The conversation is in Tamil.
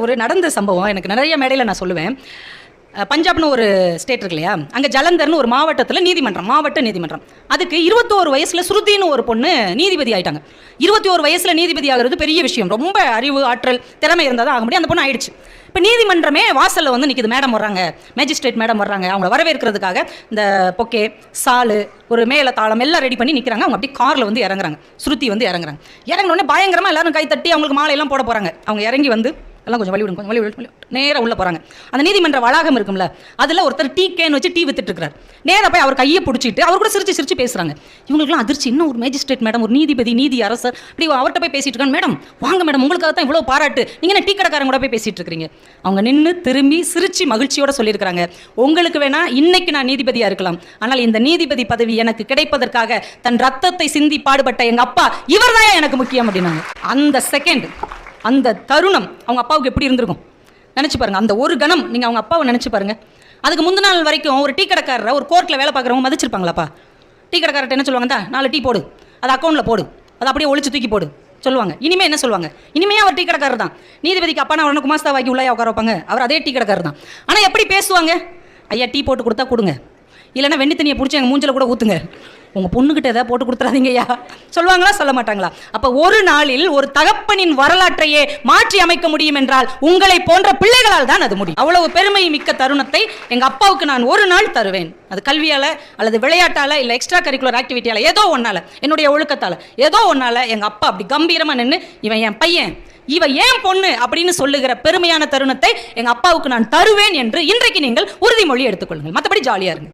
ஒரு நடந்த சம்பவம் எனக்கு நிறைய மேடையில் நான் சொல்லுவேன். பஞ்சாப்னு ஒரு ஸ்டேட் இருக்கு இல்லையா, அங்கே ஜலந்தர்னு ஒரு மாவட்டத்தில் நீதிமன்றம், மாவட்ட நீதிமன்றம். அதுக்கு 21 வயசில் ஸ்ருதின்னு ஒரு பொண்ணு நீதிபதி ஆயிட்டாங்க. 21 வயசில் நீதிபதி ஆகிறது பெரிய விஷயம். ரொம்ப அறிவு, ஆற்றல், திறமை இருந்தால் தான் ஆக முடியும். அந்த பொண்ணு ஆயிடுச்சு. இப்போ நீதிமன்றமே வாசலில் வந்து நிற்கிது. மேடம் வர்றாங்க, மேஜிஸ்ட்ரேட் மேடம் வர்றாங்க. அவங்கள வரவேற்கிறதுக்காக இந்த பொக்கே, சாலு, ஒரு மேல தாளம் எல்லாம் ரெடி பண்ணி நிற்கிறாங்க. அவங்க அப்படி காரில் வந்து இறங்குறாங்க. ஸ்ருதி வந்து இறங்குறாங்க. இறங்கினோடனே பயங்கரமாக எல்லாரும் கை தட்டி அவங்களுக்கு மாலையெல்லாம் போட போகிறாங்க. அவங்க இறங்கி வந்து எல்லாம் கொஞ்சம் வழி விடும் நேராக உள்ளே போகிறாங்க. அந்த நீதிமன்ற வளாகம் இருக்கும்ல, அதில் ஒருத்தர் டீ கேன் வச்சு டீ வித்துட்டு இருக்கிறார். நேராக போய் அவர் கையை பிடிச்சிட்டு அவர் கூட சிரிச்சு சிரிச்சு பேசுகிறாங்க. இவங்களுக்குலாம் அதிர்ச்சி. இன்னும் ஒரு மேஜிஸ்ட்ரேட் மேடம், ஒரு நீதிபதி, நீதி அரசர் இப்படி அவர்கிட்ட போய் பேசிட்டு இருக்காங்க. மேடம் வாங்க மேடம், உங்களுக்காக தான் இவ்வளோ பாராட்டு, நீங்கள் என்ன டீ கடைக்காரங்க கூட போய் பேசிட்டு இருக்கிறீங்க. அவங்க நின்று திரும்பி சிரிச்சு மகிழ்ச்சியோட சொல்லியிருக்கிறாங்க, உங்களுக்கு வேணா இன்னைக்கு நான் நீதிபதியாக இருக்கலாம், ஆனால் இந்த நீதிபதி பதவி எனக்கு கிடைப்பதற்காக தன் ரத்தத்தை சிந்தி பாடுபட்ட எங்கள் அப்பா இவர் தான் எனக்கு முக்கியம் அப்படின்னாங்க. அந்த செகண்ட், அந்த தருணம் அவங்க அப்பாவுக்கு எப்படி இருந்திருக்கும் நினச்சி பாருங்கள். அந்த ஒரு கணம் நீங்கள் அவங்க அப்பாவை நினச்சி பாருங்கள். அதுக்கு முந்தின நாள் வரைக்கும் ஒரு டீ கடைக்காரரை, ஒரு கோர்ட்டில் வேலை பார்க்குறவங்க மதிச்சிருப்பாங்களாப்பா? டீ கடைக்காரர்கிட்ட என்ன சொல்லுவாங்க? தான் 4 டீ போடு, அது அக்கௌண்ட்டில் போடு, அதை அப்படியே ஒழிச்சு தூக்கி போடு சொல்லுவாங்க. இனிமேல் என்ன சொல்லுவாங்க? இனிமே அவர் டீ கடைக்காரர் தான். நீதிபதிக்கு அப்பா நான் உடனே குமாஸ்தா வாக்கி உள்ளே உட்கார வைப்பாங்க, அவர் அதே டீ கடைக்காரர் தான். ஆனால் எப்படி பேசுவாங்க? ஐயா டீ போட்டு கொடுத்தா கொடுங்க, இல்லைன்னா வெண்ணி தண்ணியை பிடிச்சி எங்கள் மூஞ்சில் கூட ஊற்றுங்க, உங்கள் பொண்ணுக்கிட்ட எதாவது போட்டு கொடுத்துறாதீங்க ஐயா சொல்லுவாங்களா, சொல்ல மாட்டாங்களா? அப்போ ஒரு நாளில் ஒரு தகப்பனின் வரலாற்றையே மாற்றி அமைக்க முடியும் என்றால் உங்களை போன்ற பிள்ளைகளால் தான் அது முடியும். அவ்வளவு பெருமை மிக்க தருணத்தை எங்கள் அப்பாவுக்கு நான் ஒரு நாள் தருவேன். அது கல்வியால் அல்லது விளையாட்டால் இல்லை எக்ஸ்ட்ரா கரிக்குலர் ஆக்டிவிட்டியால், ஏதோ ஒன்றால், என்னுடைய ஒழுக்கத்தால், ஏதோ ஒன்றால் எங்கள் அப்பா அப்படி கம்பீரமாக நின்று இவன் என் பையன், இவ ஏன் பொண்ணு அப்படின்னு சொல்லுகிற பெருமையான தருணத்தை எங்கள் அப்பாவுக்கு நான் தருவேன் என்று இன்றைக்கு நீங்கள் உறுதிமொழி எடுத்துக்கொள்ளுங்கள். மற்றபடி ஜாலியாக இருங்க.